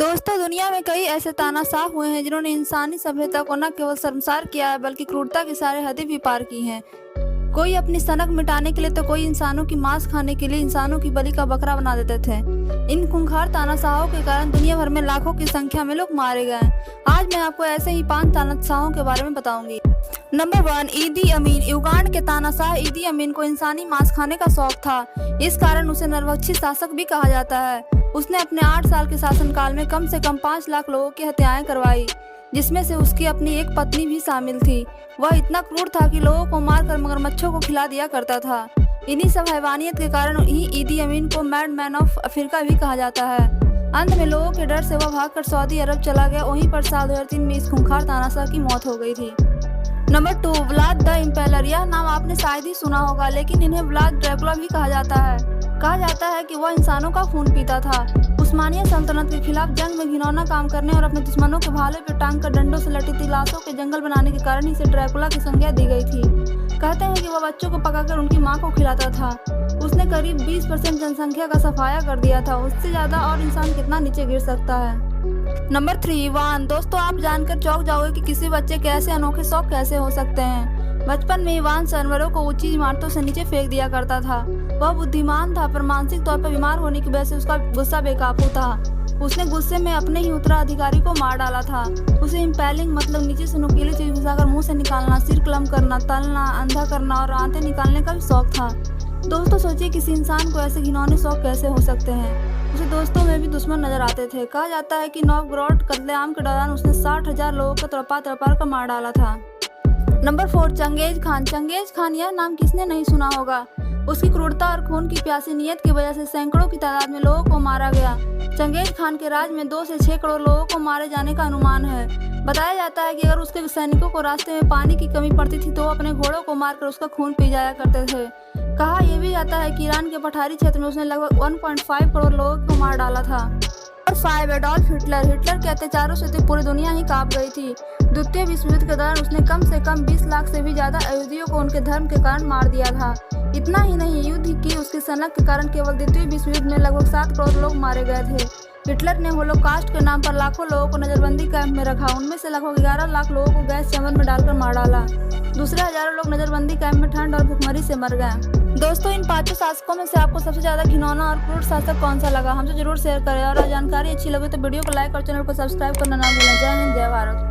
दोस्तों, दुनिया में कई ऐसे तानाशाह हुए हैं जिन्होंने इंसानी सभ्यता को न केवल शर्मसार किया है बल्कि क्रूरता की सारे हदें भी पार की हैं। कोई अपनी सनक मिटाने के लिए तो कोई इंसानों की मांस खाने के लिए इंसानों की बलि का बकरा बना देते थे। इन खूंखार तानाशाहों के कारण दुनिया भर में लाखों की संख्या में लोग मारे गए। आज मैं आपको ऐसे ही 5 तानाशाहों के बारे में बताऊंगी। नंबर 1, ईदी अमीन। युगांड के तानाशाह ईदी अमीन को इंसानी मांस खाने का शौक था। इस कारण उसे नरभक्षी शासक भी कहा जाता है। उसने अपने 8 साल के शासनकाल में कम से कम 5 लाख लोगों की हत्याएं करवाई, जिसमें से उसकी अपनी एक पत्नी भी शामिल थी। वह इतना क्रूर था कि लोगों को मारकर मगरमच्छों को खिला दिया करता था। इन्हीं सब हैवानियत के कारण ही ईदी अमीन को मैड मैन ऑफ अफ्रीका भी कहा जाता है। अंत में लोगों के डर से वह भागकर सऊदी अरब चला गया। वहीं पर साल 2003 में इस खूंखार तानाशाह की मौत हो गई थी। Number 2, Vlad the impeller. यह नाम आपने शायद ही सुना होगा, लेकिन इन्हें व्लाद ड्रैकुला भी कहा जाता है। कहा जाता है कि वह इंसानों का खून पीता था। उस्मानिया सल्तनत के खिलाफ जंग में घिनौना काम करने और अपने दुश्मनों के भाले पर टांग कर डंडों से लटकती लाशों के जंगल बनाने के कारण इसे ड्रैकुला की संज्ञा दी गई थी। कहते हैं कि वह बच्चों को पकाकर उनकी मां को खिलाता था। उसने करीब 20% जनसंख्या का सफाया कर दिया था। उससे ज्यादा और इंसान कितना नीचे गिर सकता है। नंबर 3, वान। दोस्तों, आप जानकर चौंक जाओगे कि किसी बच्चे के ऐसे अनोखे शौक कैसे हो सकते हैं। बचपन में ही वान जानवरों को ऊंची इमारतों से नीचे फेंक दिया करता था। वह बुद्धिमान था, पर मानसिक तौर पर बीमार होने की वजह से उसका गुस्सा बेकाबू था। उसने गुस्से में अपने ही उत्तराधिकारी को मार डाला था। उसे इम्पेलिंग मतलब नीचे से नुकीली चीज घुसाकर मुंह से निकालना, सिर कलम करना, तलना, अंधा करना और आंतें निकालने का भी शौक था। दोस्तों, सोचिए किसी इंसान को ऐसे घिनौने शौक कैसे हो सकते हैं। उसे दोस्तों में भी दुश्मन नजर आते थे। कहा जाता है कि नोवगोरोड कत्लेआम के दौरान उसने 60,000 लोगों को तड़पा कर मार डाला था। Number 4, Genghis Khan. Genghis Khan, यह नाम किसने नहीं सुना होगा। उसकी क्रूरता और खून की प्यासी नीयत की वजह से सैकड़ों की तादाद में लोगों को मारा गया। चंगेज खान के राज में 2 से 6 करोड़ लोगों को मारे जाने का अनुमान है। बताया जाता है कि अगर उसके सैनिकों को रास्ते में पानी की कमी पड़ती थी तो वो अपने घोड़ों को मारकर उसका खून पी जाया करते थे। कहा यह भी जाता है कि ईरान के पठारी क्षेत्र में उसने लगभग 1.5 करोड़ लोगों को मार डाला था। और 5, एडोल्फ हिटलर। हिटलर के अत्याचारों से तो पूरी दुनिया ही कांप गई थी। द्वितीय विश्व युद्ध के दौरान उसने कम से कम 20 लाख से भी ज्यादा यहूदियों को उनके धर्म के कारण मार दिया था। इतना ही नहीं, युद्ध की उसकी सनक के कारण केवल द्वितीय विश्व युद्ध में लगभग 7 करोड़ लोग मारे गए थे। हिटलर ने होलोकास्ट के नाम पर लाखों लोगों को नजरबंदी कैंप में रखा। उनमें से लगभग 11 लाख लोगों को गैस चैम्बर में डालकर मार डाला। दूसरे हजारों लोग नजरबंदी कैंप में ठंड और भुखमरी से मर गए। दोस्तों, इन 5 शासकों में से आपको सबसे ज्यादा घिनौना और क्रूर शासक कौन सा लगा, हमसे जरूर शेयर करें। और जानकारी अच्छी लगे तो वीडियो को लाइक और चैनल को सब्सक्राइब करना ना भूलें। जय हिंद, जय भारत।